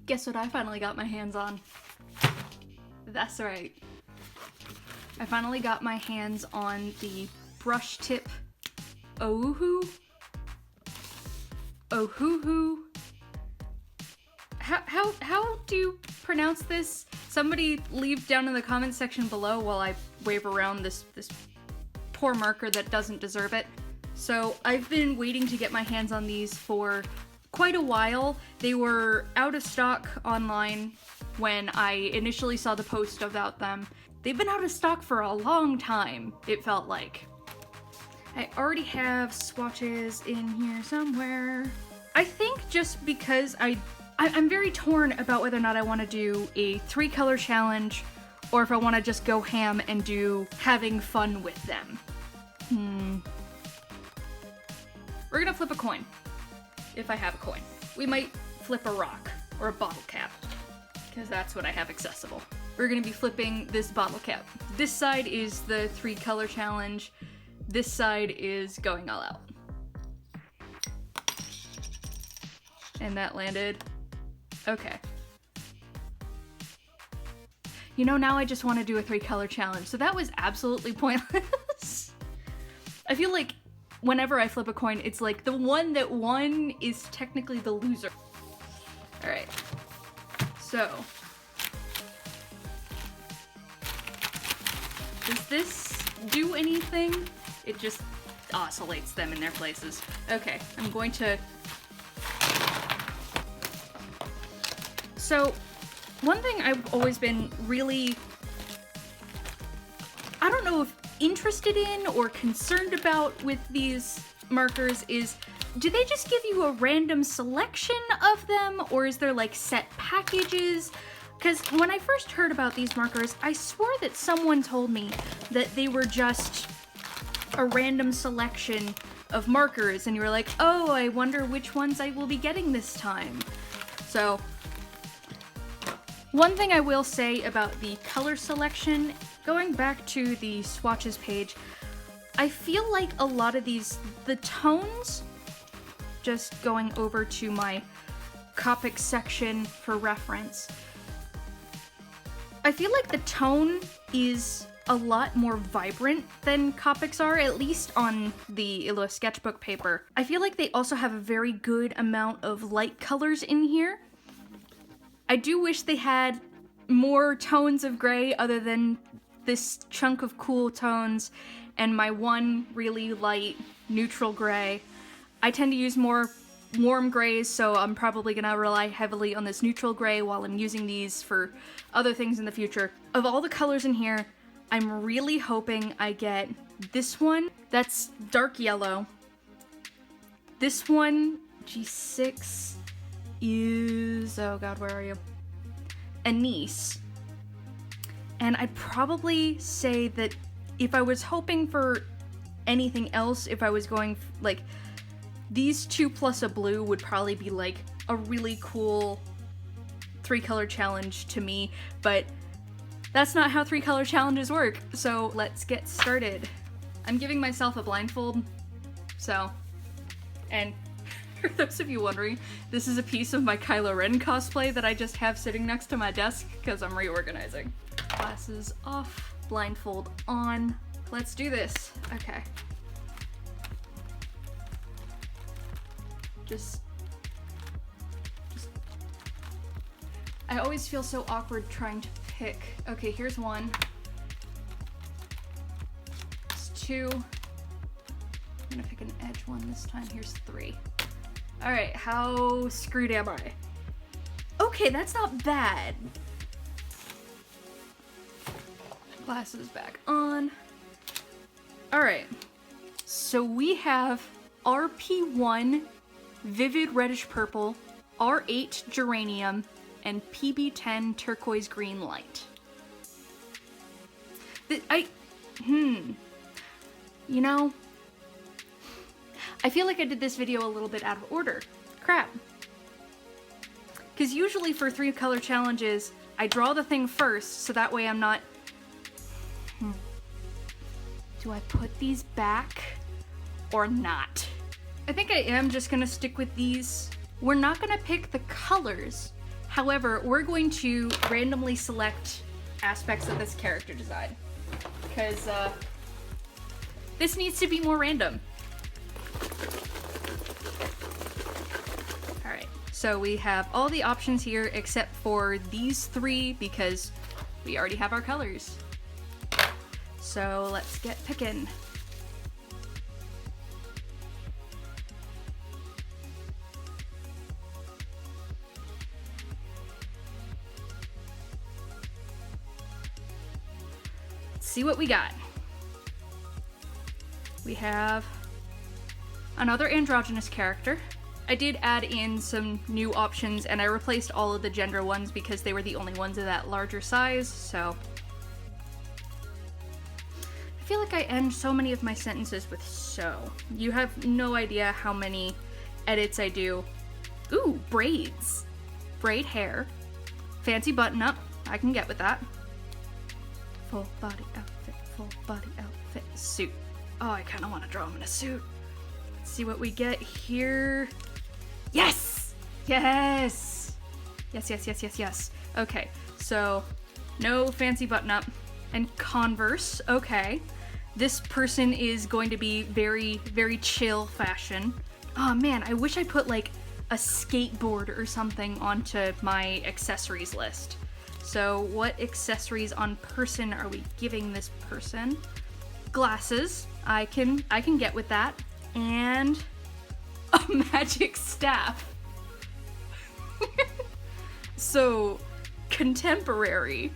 Guess what I finally got my hands on? That's right. I finally got my hands on the brush tip Ohuhu. Ohuhu. How do you pronounce this? Somebody leave down in the comments section below while I wave around this poor marker that doesn't deserve it. So I've been waiting to get my hands on these for quite a while. They were out of stock online when I initially saw the post about them. They've been out of stock for a long time, it felt like. I already have swatches in here somewhere. I think just because I'm very torn about whether or not I want to do a 3-color challenge or if I want to just go ham and do having fun with them. We're gonna flip a coin, if I have a coin. We might flip a rock or a bottle cap, because that's what I have accessible. We're gonna be flipping this bottle cap. This side is the 3-color challenge. This side is going all out. And that landed. Okay. You know, now I just want to do a 3-color challenge, so that was absolutely pointless. I feel like whenever I flip a coin, it's like the one that won is technically the loser. Alright. So. Does this do anything? It just oscillates them in their places. Okay, I'm going to... So, one thing I've always been really, I don't know if interested in or concerned about with these markers is, do they just give you a random selection of them, or is there like set packages? Because when I first heard about these markers, I swore that someone told me that they were just a random selection of markers, and you were like, oh, I wonder which ones I will be getting this time. So, one thing I will say about the color selection, going back to the swatches page, I feel like a lot of these, the tones, just going over to my Copic section for reference, I feel like the tone is a lot more vibrant than Copics are, at least on the Ilo sketchbook paper. I feel like they also have a very good amount of light colors in here. I do wish they had more tones of gray other than this chunk of cool tones and my one really light neutral gray. I tend to use more warm grays, so I'm probably gonna rely heavily on this neutral gray while I'm using these for other things in the future. Of all the colors in here, I'm really hoping I get this one that's dark yellow. This one, G6, is, oh god, where are you? Anise. And I'd probably say that if I was hoping for anything else, if I was going, like, these 2 plus a blue would probably be like a really cool 3-color challenge to me, but that's not how 3-color challenges work, so let's get started. I'm giving myself a blindfold, so, and for those of you wondering, this is a piece of my Kylo Ren cosplay that I just have sitting next to my desk because I'm reorganizing. Glasses off, blindfold on. Let's do this. Okay. Just... I always feel so awkward trying to pick. Okay, here's one. It's 2. I'm gonna pick an edge one this time. Here's 3. Alright, how screwed am I? Okay, that's not bad. Glasses back on. Alright, so we have RP1 Vivid Reddish Purple, R8 Geranium, and PB10 Turquoise Green Light. You know, I feel like I did this video a little bit out of order. Crap. Because usually for 3-color challenges, I draw the thing first, so that way I'm not... Do I put these back or not? I think I am just gonna stick with these. We're not gonna pick the colors. However, we're going to randomly select aspects of this character design because this needs to be more random. All right, so we have all the options here except for these three because we already have our colors. So let's get picking. See what we got. We have another androgynous character. I did add in some new options and I replaced all of the gender ones because they were the only ones of that larger size, so. I feel like I end so many of my sentences with so. You have no idea how many edits I do. Ooh, braids. Braid hair. Fancy button up. I can get with that. Full body outfit, suit. Oh, I kind of want to draw him in a suit. Let's see what we get here. Yes! Yes! Yes. Okay, so no fancy button up and Converse. Okay. This person is going to be very, very chill fashion. Oh man, I wish I put like a skateboard or something onto my accessories list. So what accessories on person are we giving this person? Glasses, I can get with that. And a magic staff. So, contemporary.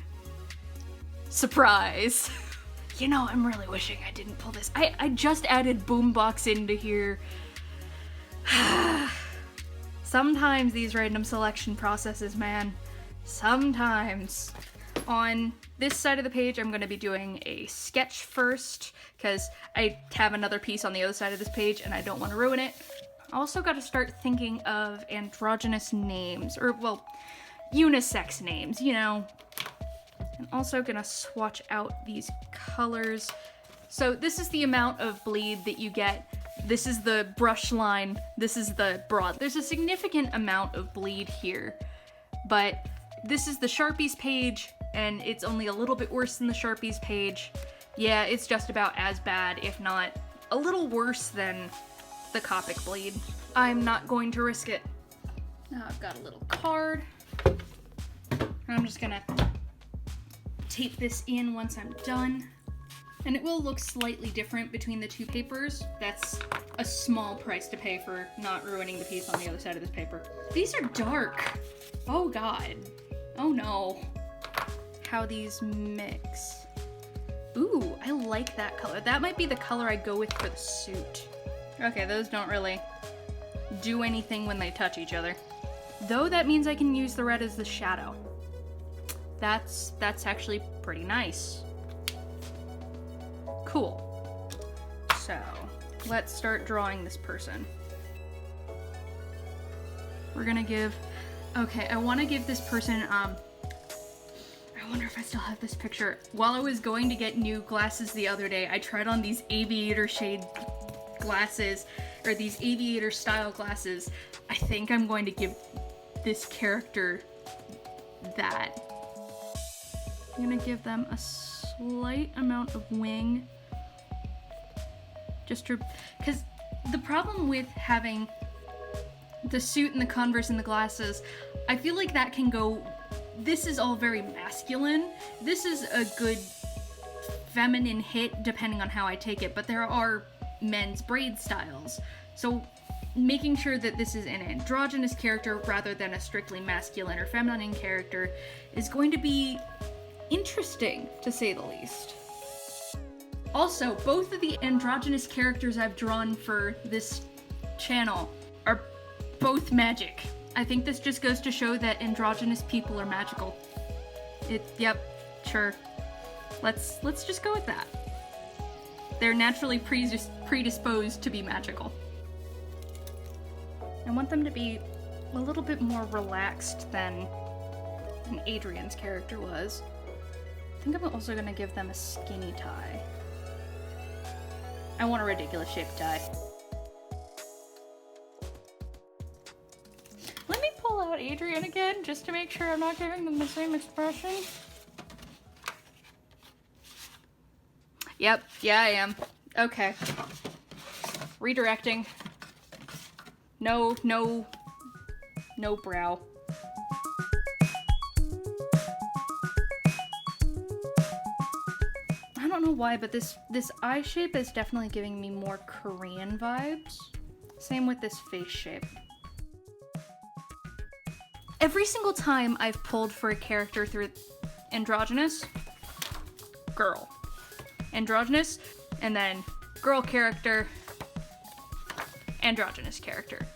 Surprise. You know, I'm really wishing I didn't pull this. I just added boombox into here. Sometimes these random selection processes, man. Sometimes. On this side of the page, I'm going to be doing a sketch first, because I have another piece on the other side of this page, and I don't want to ruin it. I also got to start thinking of androgynous names, or, well, unisex names, you know. I'm also going to swatch out these colors. So this is the amount of bleed that you get. This is the brush line. This is the broad. There's a significant amount of bleed here, but this is the Sharpies page, and it's only a little bit worse than the Sharpies page. Yeah, it's just about as bad, if not a little worse than the Copic bleed. I'm not going to risk it. Now I've got a little card. I'm just gonna tape this in once I'm done. And it will look slightly different between the two papers. That's a small price to pay for not ruining the piece on the other side of this paper. These are dark. Oh god. Oh no. How these mix. Ooh, I like that color. That might be the color I go with for the suit. Okay, those don't really do anything when they touch each other. Though that means I can use the red as the shadow. That's actually pretty nice. Cool. So, let's start drawing this person. We're gonna give... Okay, I want to give this person, I wonder if I still have this picture. While I was going to get new glasses the other day, I tried on these aviator shade glasses, or these aviator style glasses. I think I'm going to give this character that. I'm gonna give them a slight amount of wing. Just to, because the problem with having the suit and the Converse and the glasses, I feel like that can go, this is all very masculine. This is a good feminine hit depending on how I take it, but there are men's braid styles. So making sure that this is an androgynous character rather than a strictly masculine or feminine character is going to be interesting, to say the least. Also, both of the androgynous characters I've drawn for this channel are both magic. I think this just goes to show that androgynous people are magical. Yep, sure. Let's just go with that. They're naturally predisposed to be magical. I want them to be a little bit more relaxed than Adrian's character was. I think I'm also gonna give them a skinny tie. I want a ridiculous shaped tie. Let me pull out Adrian again, just to make sure I'm not giving them the same expression. Yep, yeah, I am. Okay. Redirecting. No brow. I don't know why, but this eye shape is definitely giving me more Korean vibes. Same with this face shape. Every single time I've pulled for a character through androgynous, girl. Androgynous, and then girl character, androgynous character.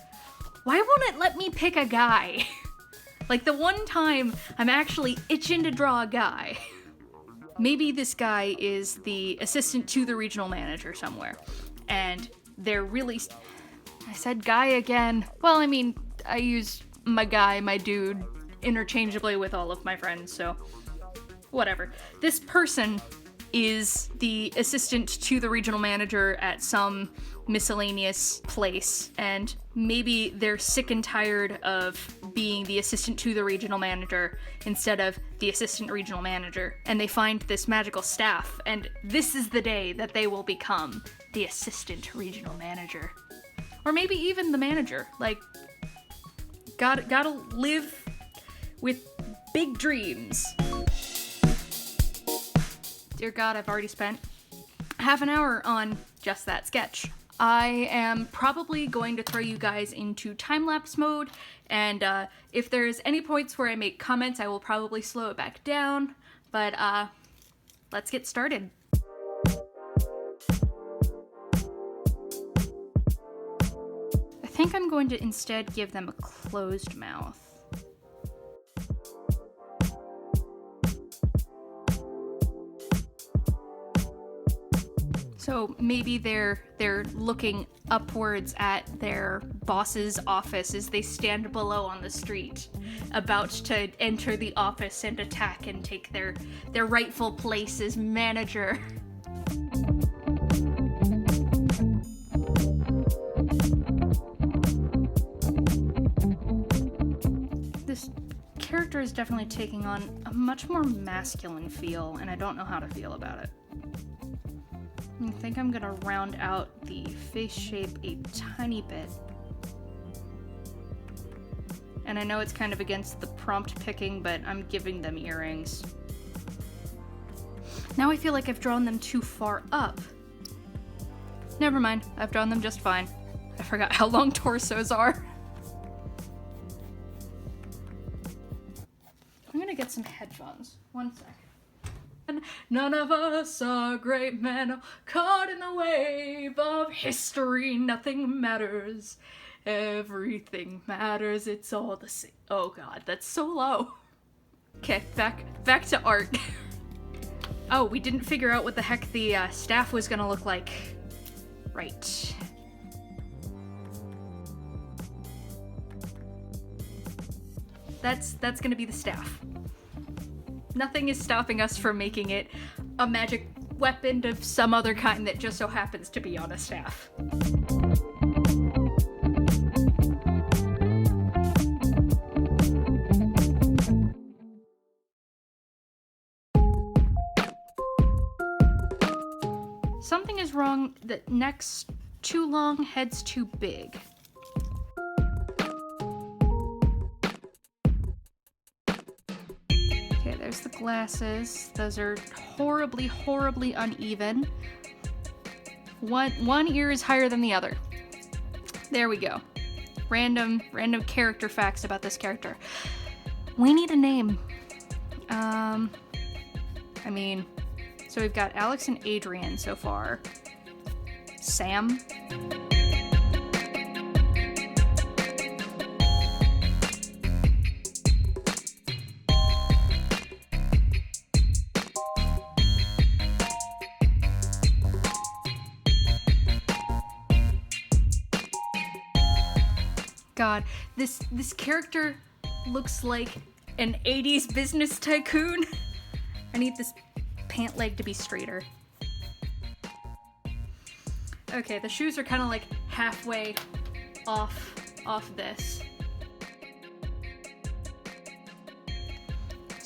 Why won't it let me pick a guy? Like the one time I'm actually itching to draw a guy. Maybe this guy is the assistant to the regional manager somewhere, and they're really... I said guy again. Well, I mean, I use my guy, my dude, interchangeably with all of my friends, so whatever. This person is the assistant to the regional manager at some miscellaneous place, and maybe they're sick and tired of being the assistant to the regional manager instead of the assistant regional manager, and they find this magical staff, and this is the day that they will become the assistant regional manager. Or maybe even the manager. Like, gotta live with big dreams. Dear God, I've already spent half an hour on just that sketch. I am probably going to throw you guys into time-lapse mode, and if there's any points where I make comments, I will probably slow it back down, but let's get started. I think I'm going to instead give them a closed mouth. So maybe they're looking upwards at their boss's office as they stand below on the street, about to enter the office and attack and take their rightful place as manager. This character is definitely taking on a much more masculine feel, and I don't know how to feel about it. I think I'm gonna round out the face shape a tiny bit. And I know it's kind of against the prompt picking, but I'm giving them earrings. Now I feel like I've drawn them too far up. Never mind, I've drawn them just fine. I forgot how long torsos are. I'm gonna get some headphones. One sec. None of us are great men, caught in the wave of history. Nothing matters, everything matters. It's all the same. Oh God, that's so low. Okay, back to art. Oh, we didn't figure out what the heck the staff was gonna look like. Right. That's gonna be the staff. Nothing is stopping us from making it a magic weapon of some other kind that just so happens to be on a staff. Something is wrong. The neck's too long, head's too big. There's the glasses. Those are horribly, horribly uneven. One ear is higher than the other. There we go. Random character facts about this character. We need a name. I mean, so we've got Alex and Adrian so far. Sam. God, this character looks like an 80s business tycoon. I need this pant leg to be straighter. Okay, the shoes are kind of like halfway off this.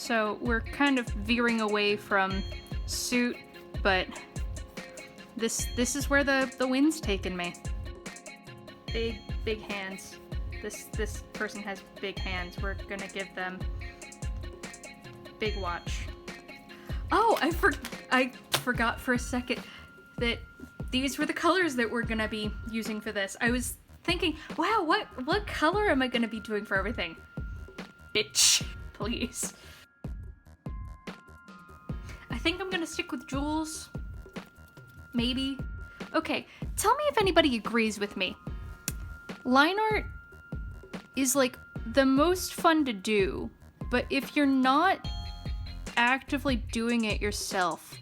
So we're kind of veering away from suit, but this is where the wind's taken me. Big hands. This person has big hands. We're gonna give them big watch. Oh, I forgot for a second that these were the colors that we're gonna be using for this. I was thinking, wow, what color am I gonna be doing for everything? Bitch, please. I think I'm gonna stick with jewels. Maybe. Okay, tell me if anybody agrees with me. Line art is like the most fun to do, but if you're not actively doing it yourself,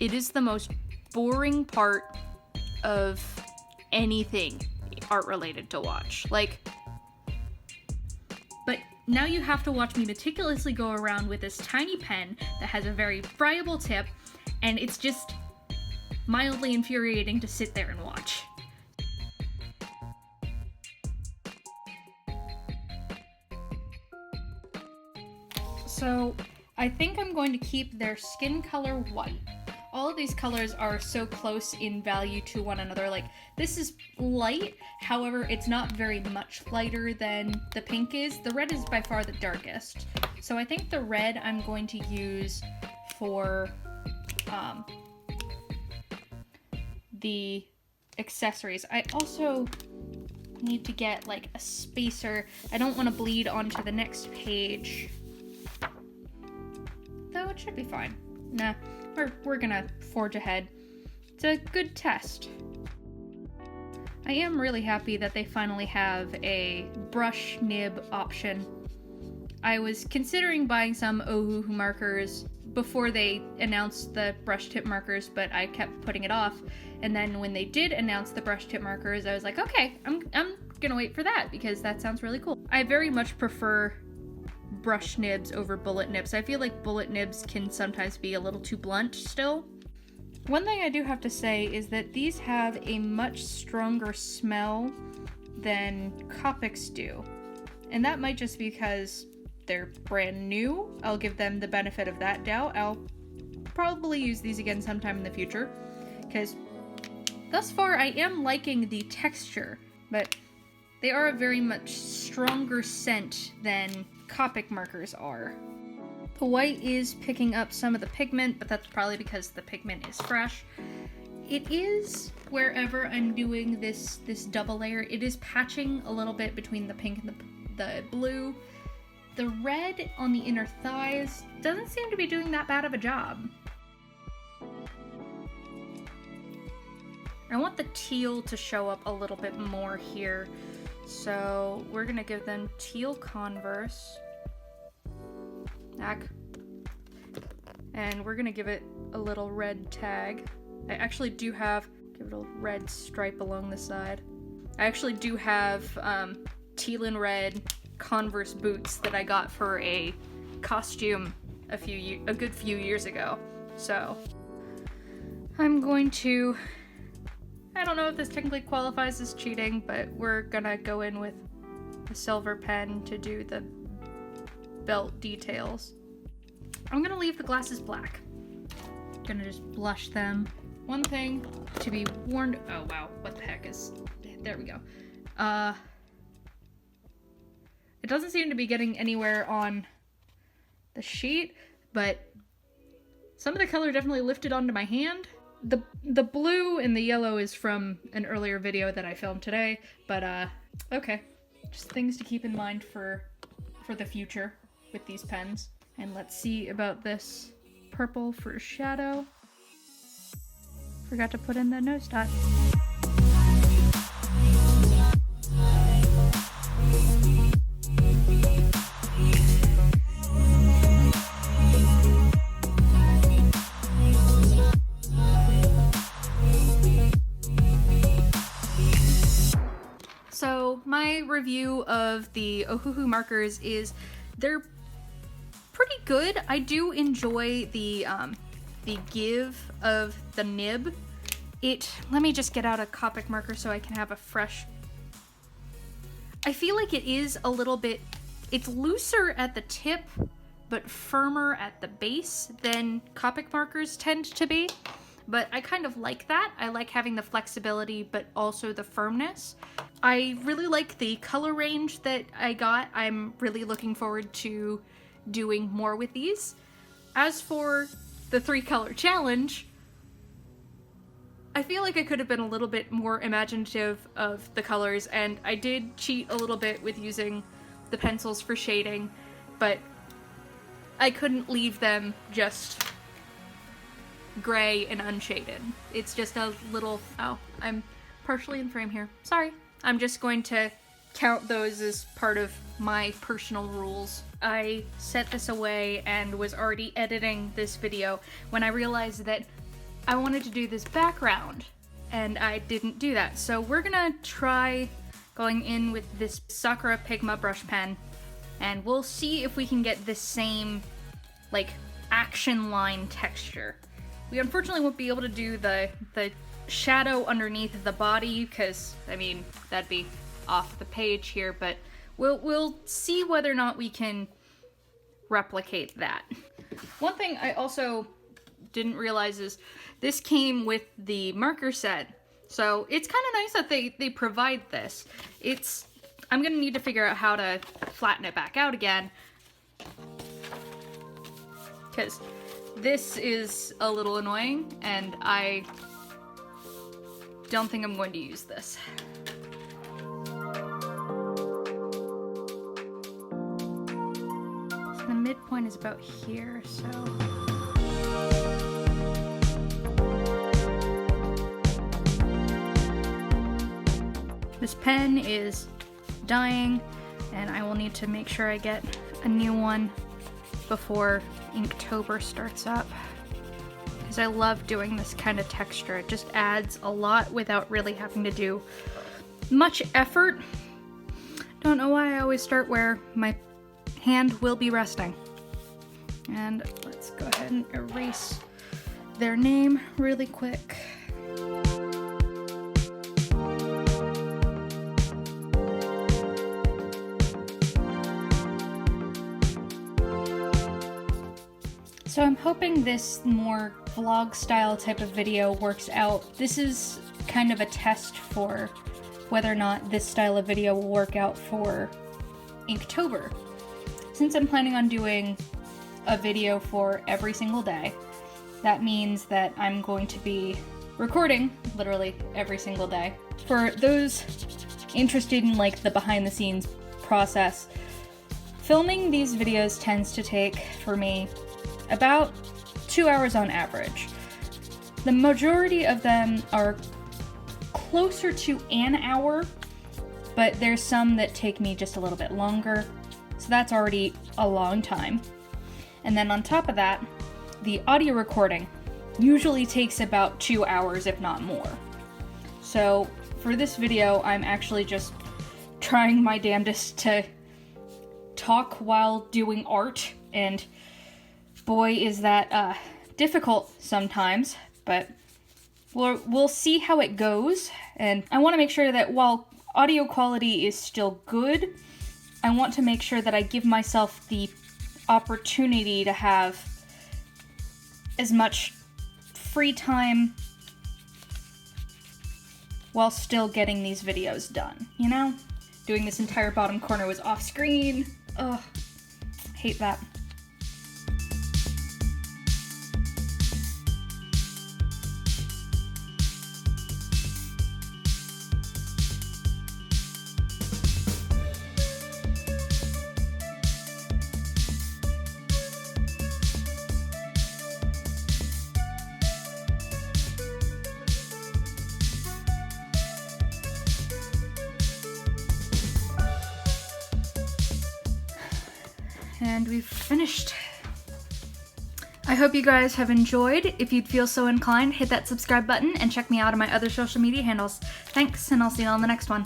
it is the most boring part of anything art related to watch. Like, but now you have to watch me meticulously go around with this tiny pen that has a very friable tip, and it's just mildly infuriating to sit there and watch. So I think I'm going to keep their skin color white. All of these colors are so close in value to one another. Like, this is light, however, it's not very much lighter than the pink is. The red is by far the darkest. So I think the red I'm going to use for the accessories. I also need to get like a spacer. I don't want to bleed onto the next page. Though it should be fine. Nah, we're gonna forge ahead. It's a good test. I am really happy that they finally have a brush nib option. I was considering buying some Ohuhu markers before they announced the brush tip markers, but I kept putting it off. And then when they did announce the brush tip markers, I was like, okay, I'm gonna wait for that because that sounds really cool. I very much prefer brush nibs over bullet nibs. I feel like bullet nibs can sometimes be a little too blunt still. One thing I do have to say is that these have a much stronger smell than Copics do. And that might just be because they're brand new. I'll give them the benefit of that doubt. I'll probably use these again sometime in the future, because thus far I am liking the texture, but they are a very much stronger scent than Copic markers are. The white is picking up some of the pigment, but that's probably because the pigment is fresh. It is, wherever I'm doing this double layer, it is patching a little bit between the pink and the blue. The red on the inner thighs doesn't seem to be doing that bad of a job. I want the teal to show up a little bit more here. So we're gonna give them teal Converse. And we're gonna give it a little red tag. I actually do have, give it a red stripe along the side. I actually do have teal and red Converse boots that I got for a costume a good few years ago. So I'm going to, I don't know if this technically qualifies as cheating, but we're gonna go in with a silver pen to do the belt details. I'm gonna leave the glasses black. Gonna just blush them. One thing to be warned, oh wow, what the heck is, there we go. It doesn't seem to be getting anywhere on the sheet, but some of the color definitely lifted onto my hand. The blue and the yellow is from an earlier video that I filmed today, but okay. Just things to keep in mind for the future with these pens. And let's see about this purple for shadow. Forgot to put in the nose dot. So my review of the Ohuhu markers is they're pretty good. I do enjoy the give of the nib. Let me just get out a Copic marker so I can have a fresh. I feel like it is a little bit, it's looser at the tip but firmer at the base than Copic markers tend to be. But I kind of like that. I like having the flexibility, but also the firmness. I really like the color range that I got. I'm really looking forward to doing more with these. As for the 3-color challenge, I feel like I could have been a little bit more imaginative of the colors, and I did cheat a little bit with using the pencils for shading, but I couldn't leave them just gray and unshaded. It's just a little... Oh, I'm partially in frame here. Sorry. I'm just going to count those as part of my personal rules. I set this away and was already editing this video when I realized that I wanted to do this background, and I didn't do that. So we're gonna try going in with this Sakura Pigma brush pen, and we'll see if we can get the same, like, action line texture. We unfortunately won't be able to do the shadow underneath the body, because, I mean, that'd be off the page here, but we'll see whether or not we can replicate that. One thing I also didn't realize is this came with the marker set, so it's kind of nice that they provide this. I'm gonna need to figure out how to flatten it back out again, because this is a little annoying, and I don't think I'm going to use this. So the midpoint is about here, so... This pen is dying, and I will need to make sure I get a new one before Inktober starts up, because I love doing this kind of texture. It just adds a lot without really having to do much effort. Don't know why I always start where my hand will be resting. And let's go ahead and erase their name really quick. So I'm hoping this more vlog style type of video works out. This is kind of a test for whether or not this style of video will work out for Inktober. Since I'm planning on doing a video for every single day, that means that I'm going to be recording literally every single day. For those interested in like the behind the scenes process, filming these videos tends to take, for me, about 2 hours on average. The majority of them are closer to an hour, but there's some that take me just a little bit longer, so that's already a long time. And then on top of that, the audio recording usually takes about 2 hours, if not more. So for this video, I'm actually just trying my damnedest to talk while doing art, and boy, is that difficult sometimes, but we'll see how it goes. And I want to make sure that while audio quality is still good, I want to make sure that I give myself the opportunity to have as much free time while still getting these videos done, you know? Doing this entire bottom corner was off screen. Ugh, hate that. And we've finished. I hope you guys have enjoyed. If you'd feel so inclined, hit that subscribe button and check me out on my other social media handles. Thanks, and I'll see you on the next one.